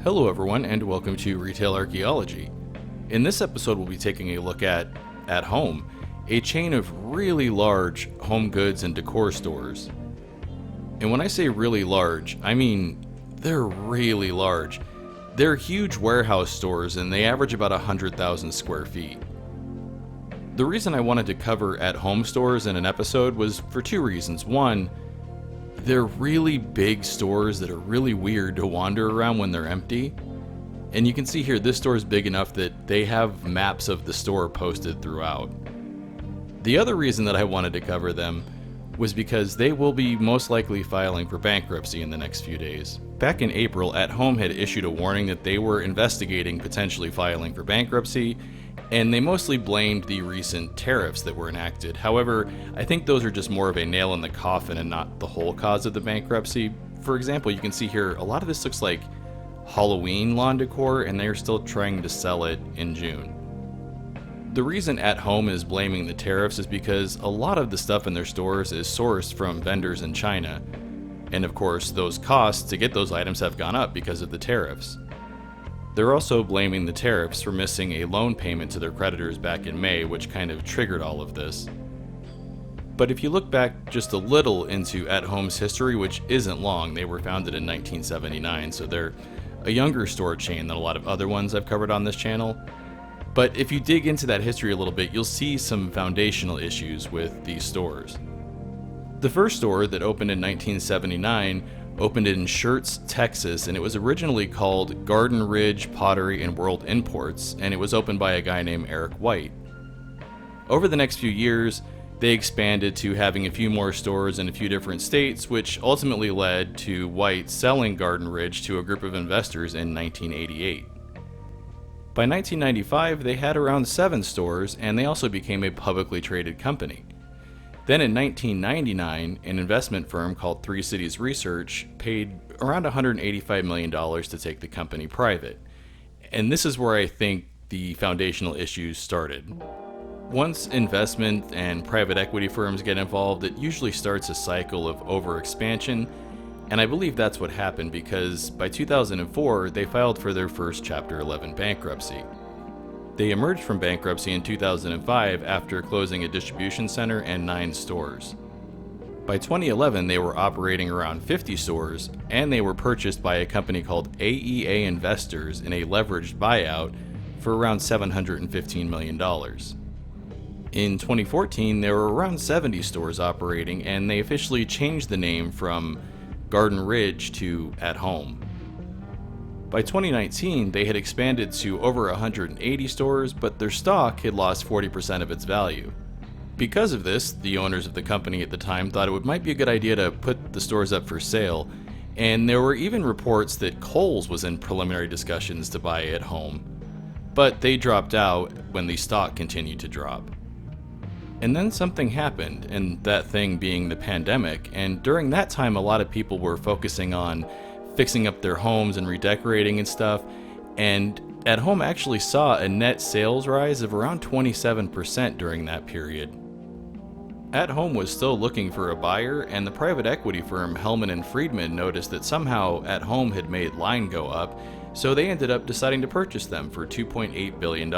Hello everyone and welcome to Retail Archaeology. In this episode we'll be taking a look at Home, a chain of really large home goods and decor stores. And when I say really large, I mean they're really large. They're huge warehouse stores and they average about 100,000 square feet. The reason I wanted to cover at-home stores in an episode was for two reasons. One, they're really big stores that are really weird to wander around when they're empty. And you can see here, this store is big enough that they have maps of the store posted throughout. The other reason that I wanted to cover them was because they will be most likely filing for bankruptcy in the next few days. Back in April, At Home had issued a warning that they were investigating potentially filing for bankruptcy, and they mostly blamed the recent tariffs that were enacted. However, I think those are just more of a nail in the coffin and not the whole cause of the bankruptcy. For example, you can see here, a lot of this looks like Halloween lawn decor, and they're still trying to sell it in June. The reason At Home is blaming the tariffs is because a lot of the stuff in their stores is sourced from vendors in China. And of course, those costs to get those items have gone up because of the tariffs. They're also blaming the tariffs for missing a loan payment to their creditors back in May, which kind of triggered all of this. But if you look back just a little into At Home's history, which isn't long, they were founded in 1979, so they're a younger store chain than a lot of other ones I've covered on this channel. But if you dig into that history a little bit, you'll see some foundational issues with these stores. The first store that opened in 1979 opened in Schertz, Texas, and it was originally called Garden Ridge Pottery and World Imports, and it was opened by a guy named Eric White. Over the next few years, they expanded to having a few more stores in a few different states, which ultimately led to White selling Garden Ridge to a group of investors in 1988. By 1995, they had around 7 stores, and they also became a publicly traded company. Then in 1999, an investment firm called Three Cities Research paid around $185 million to take the company private. And this is where I think the foundational issues started. Once investment and private equity firms get involved, it usually starts a cycle of overexpansion, and I believe that's what happened because by 2004, they filed for their first Chapter 11 bankruptcy. They emerged from bankruptcy in 2005 after closing a distribution center and 9 stores. By 2011, they were operating around 50 stores, and they were purchased by a company called AEA Investors in a leveraged buyout for around $715 million. In 2014, there were around 70 stores operating, and they officially changed the name from Garden Ridge to At Home. By 2019, they had expanded to over 180 stores, but their stock had lost 40% of its value. Because of this, the owners of the company at the time thought it might be a good idea to put the stores up for sale, and there were even reports that Kohl's was in preliminary discussions to buy At Home, but they dropped out when the stock continued to drop. And then something happened, and that thing being the pandemic, and during that time a lot of people were focusing on fixing up their homes and redecorating and stuff, and At Home actually saw a net sales rise of around 27% during that period. At Home was still looking for a buyer, and the private equity firm Hellman & Friedman noticed that somehow At Home had made line go up, so they ended up deciding to purchase them for $2.8 billion,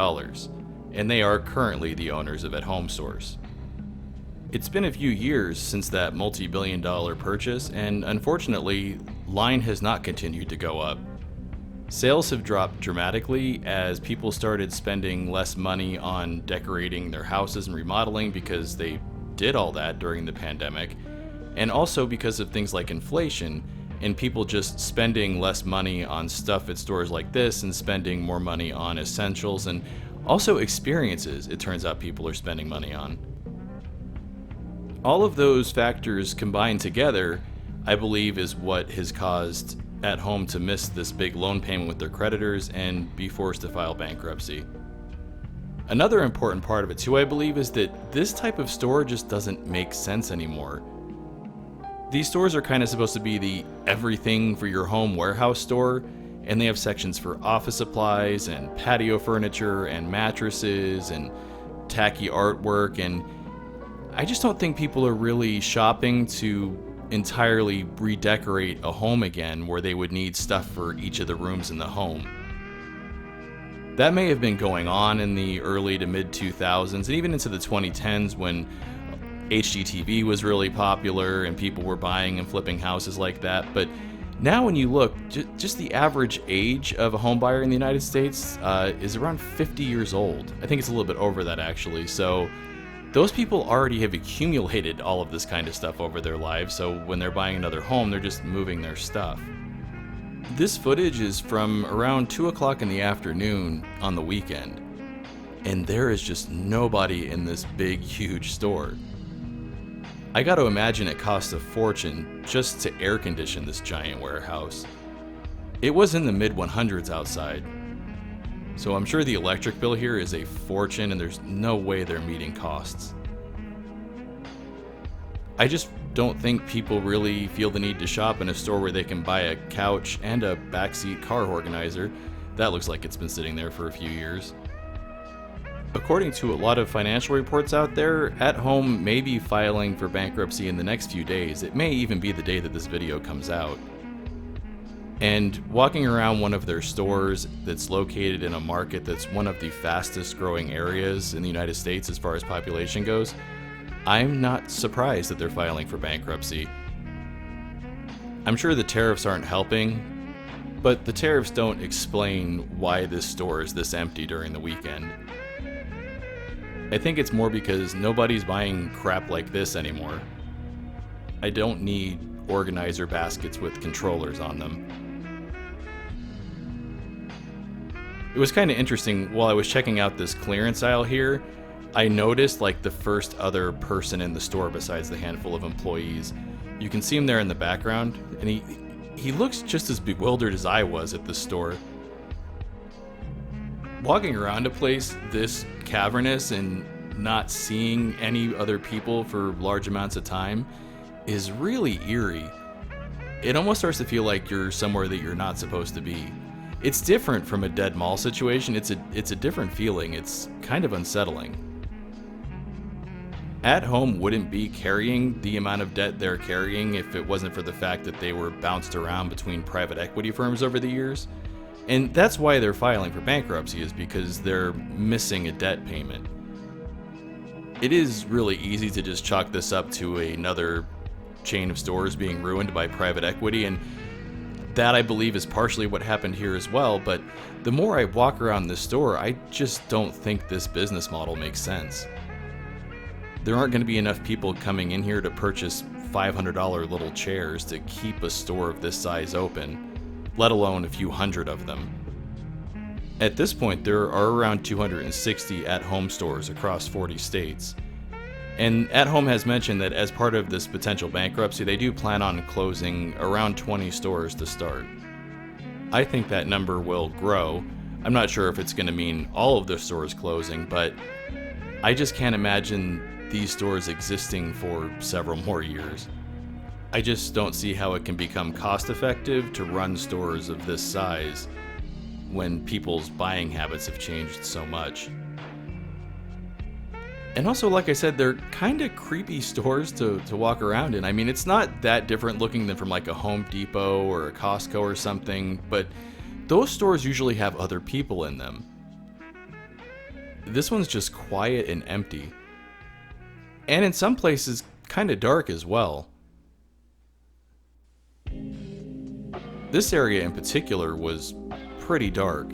and they are currently the owners of At Home stores. It's been a few years since that multi-billion-dollar purchase, and unfortunately, line has not continued to go up. Sales have dropped dramatically as people started spending less money on decorating their houses and remodeling because they did all that during the pandemic, and also because of things like inflation and people just spending less money on stuff at stores like this and spending more money on essentials and also experiences it turns out people are spending money on. All of those factors combined together, I believe, is what has caused At Home to miss this big loan payment with their creditors and be forced to file bankruptcy. Another important part of it too, I believe, is that this type of store just doesn't make sense anymore. These stores are kind of supposed to be the everything for your home warehouse store, and they have sections for office supplies and patio furniture and mattresses and tacky artwork, and I just don't think people are really shopping to entirely redecorate a home again where they would need stuff for each of the rooms in the home. That may have been going on in the early to mid 2000s and even into the 2010s when HGTV was really popular and people were buying and flipping houses like that. But now when you look, just the average age of a home buyer in the United States is around 50 years old. I think it's a little bit over that actually. So those people already have accumulated all of this kind of stuff over their lives. So when they're buying another home, they're just moving their stuff. This footage is from around 2 o'clock in the afternoon on the weekend. And there is just nobody in this big, huge store. I got to imagine it cost a fortune just to air condition this giant warehouse. It was in the mid 100s outside, so I'm sure the electric bill here is a fortune and there's no way they're meeting costs. I just don't think people really feel the need to shop in a store where they can buy a couch and a backseat car organizer. That looks like it's been sitting there for a few years. According to a lot of financial reports out there, At Home may be filing for bankruptcy in the next few days. It may even be the day that this video comes out. And walking around one of their stores that's located in a market that's one of the fastest growing areas in the United States as far as population goes, I'm not surprised that they're filing for bankruptcy. I'm sure the tariffs aren't helping, but the tariffs don't explain why this store is this empty during the weekend. I think it's more because nobody's buying crap like this anymore. I don't need organizer baskets with controllers on them. It was kind of interesting, while I was checking out this clearance aisle here, I noticed like the first other person in the store besides the handful of employees. You can see him there in the background, and he looks just as bewildered as I was at the store. Walking around a place this cavernous and not seeing any other people for large amounts of time is really eerie. It almost starts to feel like you're somewhere that you're not supposed to be. It's different from a dead mall situation. It's a different feeling. It's kind of unsettling. At Home wouldn't be carrying the amount of debt they're carrying if it wasn't for the fact that they were bounced around between private equity firms over the years. And that's why they're filing for bankruptcy, is because they're missing a debt payment. It is really easy to just chalk this up to another chain of stores being ruined by private equity, and that I believe is partially what happened here as well, but the more I walk around this store, I just don't think this business model makes sense. There aren't going to be enough people coming in here to purchase $500 little chairs to keep a store of this size open, let alone a few hundred of them. At this point, there are around 260 At Home stores across 40 states. And At Home has mentioned that as part of this potential bankruptcy, they do plan on closing around 20 stores to start. I think that number will grow. I'm not sure if it's going to mean all of the stores closing, but I just can't imagine these stores existing for several more years. I just don't see how it can become cost effective to run stores of this size when people's buying habits have changed so much. And also, like I said, they're kind of creepy stores to walk around in. I mean, it's not that different looking than from like a Home Depot or a Costco or something, but those stores usually have other people in them. This one's just quiet and empty. And in some places, kind of dark as well. This area in particular was pretty dark.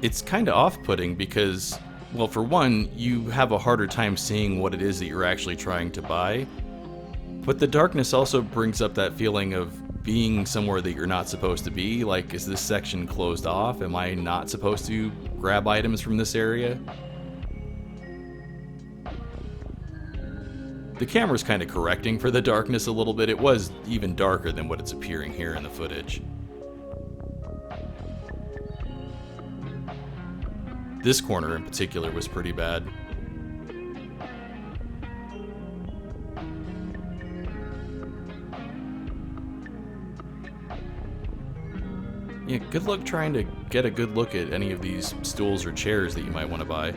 It's kind of off-putting because, well, for one, you have a harder time seeing what it is that you're actually trying to buy, but the darkness also brings up that feeling of being somewhere that you're not supposed to be. Like, is this section closed off? Am I not supposed to grab items from this area? The camera's kind of correcting for the darkness a little bit. It was even darker than what it's appearing here in the footage. This corner in particular was pretty bad. Yeah, good luck trying to get a good look at any of these stools or chairs that you might want to buy.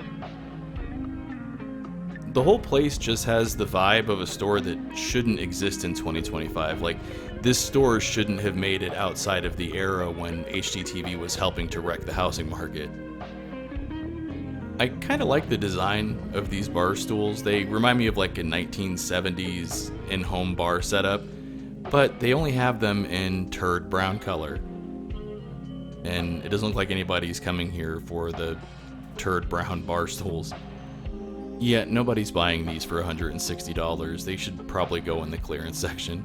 The whole place just has the vibe of a store that shouldn't exist in 2025. Like, this store shouldn't have made it outside of the era when HGTV was helping to wreck the housing market. I kind of like the design of these bar stools. They remind me of like a 1970s in-home bar setup, but they only have them in turd brown color. And it doesn't look like anybody's coming here for the turd brown bar stools. Yet nobody's buying these for $160. They should probably go in the clearance section.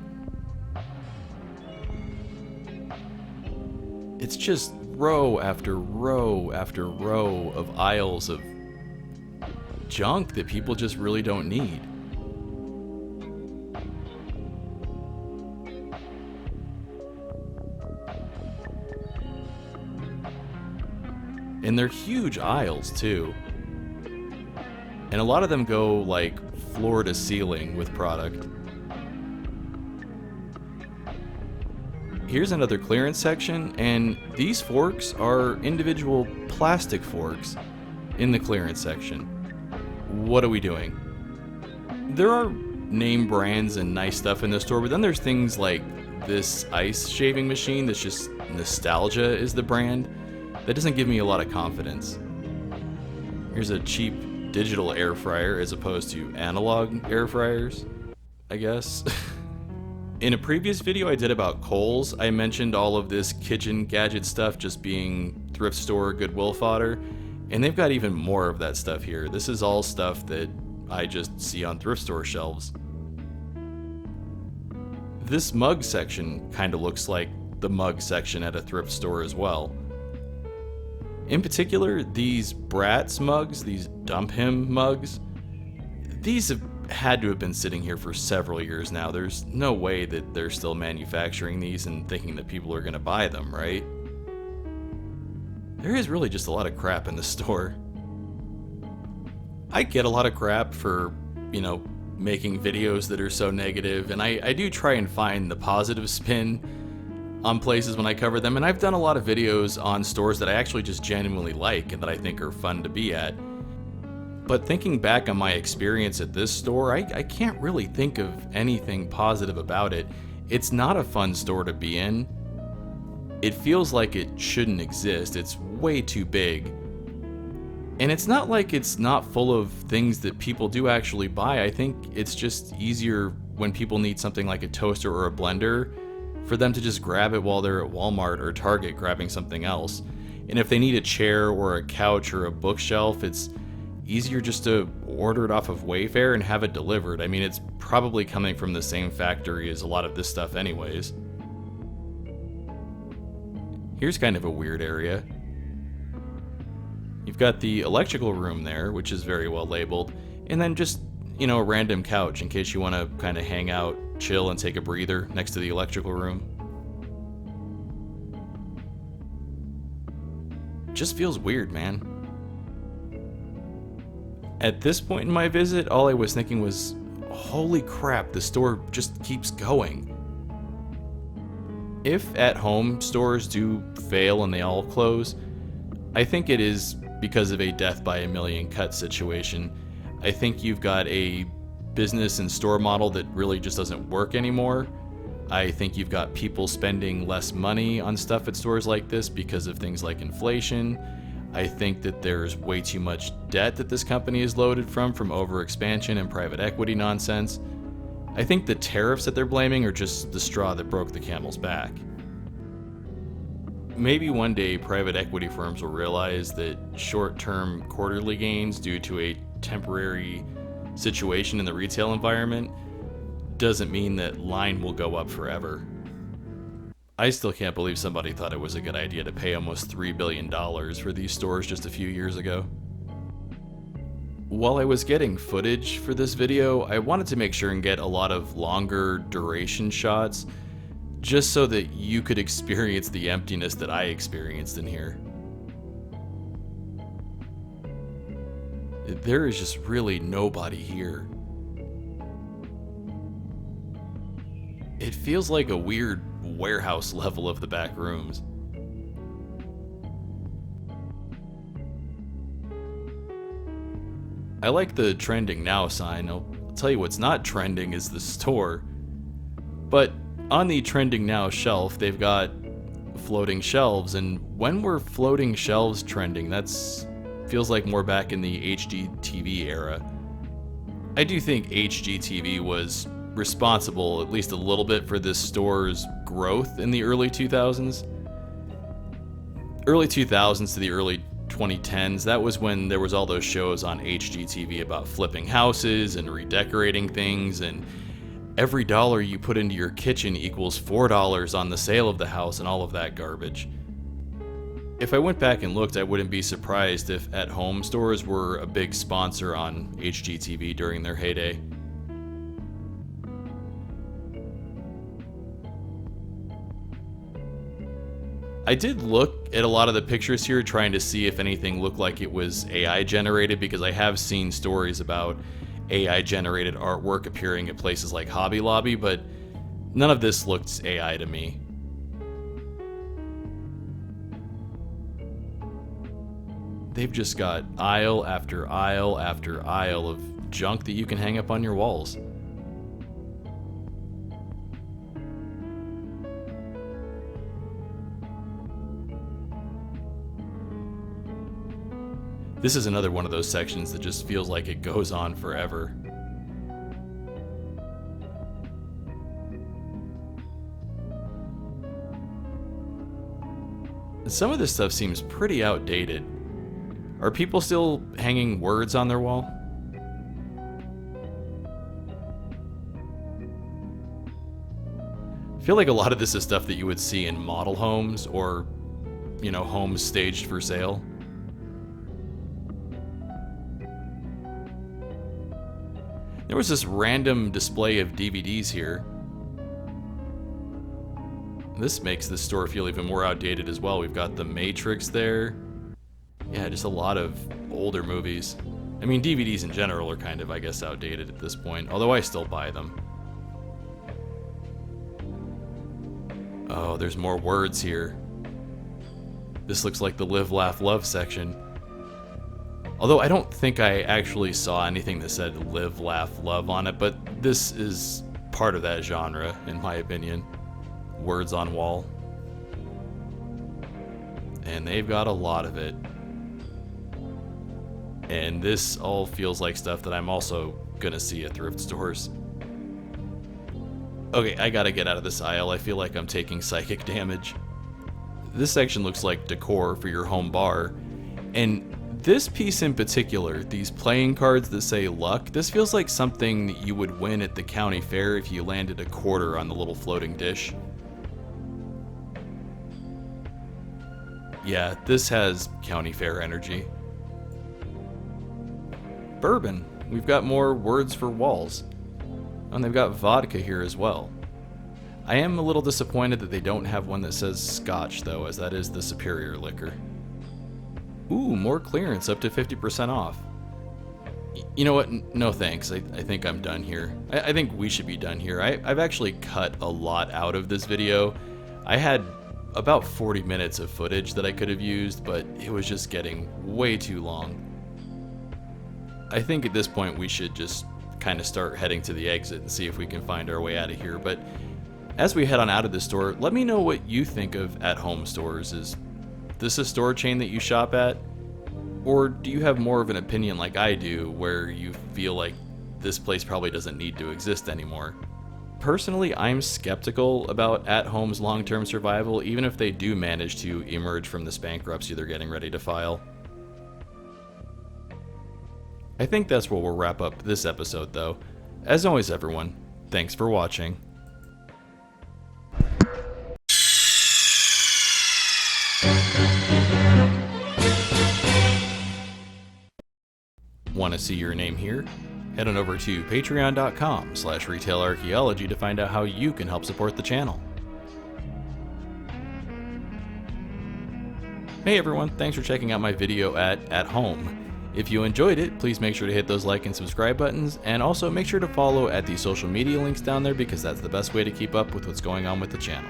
It's just row after row after row of aisles of junk that people just really don't need. And they're huge aisles too. And a lot of them go like floor to ceiling with product. Here's another clearance section, and these forks are individual plastic forks in the clearance section. What are we doing? There are name brands and nice stuff in the store, but then there's things like this ice shaving machine that's just Nostalgia is the brand. That doesn't give me a lot of confidence. Here's a cheap digital air fryer as opposed to analog air fryers, I guess. In a previous video I did about Kohl's, I mentioned all of this kitchen gadget stuff just being thrift store Goodwill fodder, and they've got even more of that stuff here. This is all stuff that I just see on thrift store shelves. This mug section kind of looks like the mug section at a thrift store as well. In particular, these Bratz mugs, these Dump Him mugs, these have had to have been sitting here for several years now. There's no way that they're still manufacturing these and thinking that people are going to buy them, right? There is really just a lot of crap in the store. I get a lot of crap for, making videos that are so negative, and I do try and find the positive spin on places when I cover them, and I've done a lot of videos on stores that I actually just genuinely like and that I think are fun to be at. But thinking back on my experience at this store, I can't really think of anything positive about it. It's not a fun store to be in. It feels like it shouldn't exist. It's way too big. And it's not like it's not full of things that people do actually buy. I think it's just easier when people need something like a toaster or a blender for them to just grab it while they're at Walmart or Target grabbing something else. And if they need a chair or a couch or a bookshelf, it's easier just to order it off of Wayfair and have it delivered. I mean, it's probably coming from the same factory as a lot of this stuff anyways. Here's kind of a weird area. You've got the electrical room there, which is very well labeled, and then just, a random couch in case you want to kind of hang out, chill, and take a breather next to the electrical room. Just feels weird, man. At this point in my visit, all I was thinking was, holy crap, the store just keeps going. If at-home stores do fail and they all close, I think it is because of a death by a million cut situation. I think you've got a business and store model that really just doesn't work anymore. I think you've got people spending less money on stuff at stores like this because of things like inflation. I think that there's way too much debt that this company is loaded from overexpansion and private equity nonsense. I think the tariffs that they're blaming are just the straw that broke the camel's back. Maybe one day private equity firms will realize that short-term quarterly gains due to a temporary situation in the retail environment doesn't mean that line will go up forever. I still can't believe somebody thought it was a good idea to pay almost $3 billion for these stores just a few years ago. While I was getting footage for this video, I wanted to make sure and get a lot of longer duration shots just so that you could experience the emptiness that I experienced in here. There is just really nobody here. It feels like a weird warehouse level of the back rooms. I like the trending now sign. I'll tell you what's not trending is the store. But on the trending now shelf, they've got floating shelves, and when were floating shelves trending? That's feels like more back in the HGTV era. I do think HGTV was responsible at least a little bit for this store's growth in the early 2000s. Early 2000s to the early 2010s, that was when there was all those shows on HGTV about flipping houses and redecorating things, and every dollar you put into your kitchen equals $4 on the sale of the house and all of that garbage. If I went back and looked, I wouldn't be surprised if at-home stores were a big sponsor on HGTV during their heyday. I did look at a lot of the pictures here trying to see if anything looked like it was AI generated, because I have seen stories about AI generated artwork appearing at places like Hobby Lobby, but none of this looked AI to me. They've just got aisle after aisle after aisle of junk that you can hang up on your walls. This is another one of those sections that just feels like it goes on forever. Some of this stuff seems pretty outdated. Are people still hanging words on their wall? I feel like a lot of this is stuff that you would see in model homes or, homes staged for sale. There was this random display of DVDs here. This makes this store feel even more outdated as well. We've got The Matrix there. Yeah, just a lot of older movies. I mean, DVDs in general are kind of, I guess, outdated at this point, although I still buy them. Oh, there's more words here. This looks like the Live, Laugh, Love section. Although I don't think I actually saw anything that said Live, Laugh, Love on it, but this is part of that genre, in my opinion. Words on wall. And they've got a lot of it. And this all feels like stuff that I'm also gonna see at thrift stores. Okay, I gotta get out of this aisle. I feel like I'm taking psychic damage. This section looks like decor for your home bar. And this piece in particular, these playing cards that say luck, this feels like something that you would win at the county fair if you landed a quarter on the little floating dish. Yeah, this has county fair energy. Bourbon. We've got more words for walls. And they've got vodka here as well. I am a little disappointed that they don't have one that says Scotch though, as that is the superior liquor. Ooh, more clearance, up to 50% off. You know what? No thanks. I think I'm done here. I think we should be done here. I've actually cut a lot out of this video. I had about 40 minutes of footage that I could have used, but it was just getting way too long. I think at this point we should just kind of start heading to the exit and see if we can find our way out of here. But as we head on out of the store, let me know what you think of at-home stores. Is this a store chain that you shop at? Or do you have more of an opinion like I do, where you feel like this place probably doesn't need to exist anymore? Personally, I'm skeptical about at-home's long-term survival, even if they do manage to emerge from this bankruptcy they're getting ready to file. I think that's where we'll wrap up this episode, though. As always, everyone, thanks for watching. Want to see your name here? Head on over to patreon.com/retailarchaeology to find out how you can help support the channel. Hey everyone, thanks for checking out my video at home. If you enjoyed it, please make sure to hit those like and subscribe buttons, and also make sure to follow at the social media links down there, because that's the best way to keep up with what's going on with the channel.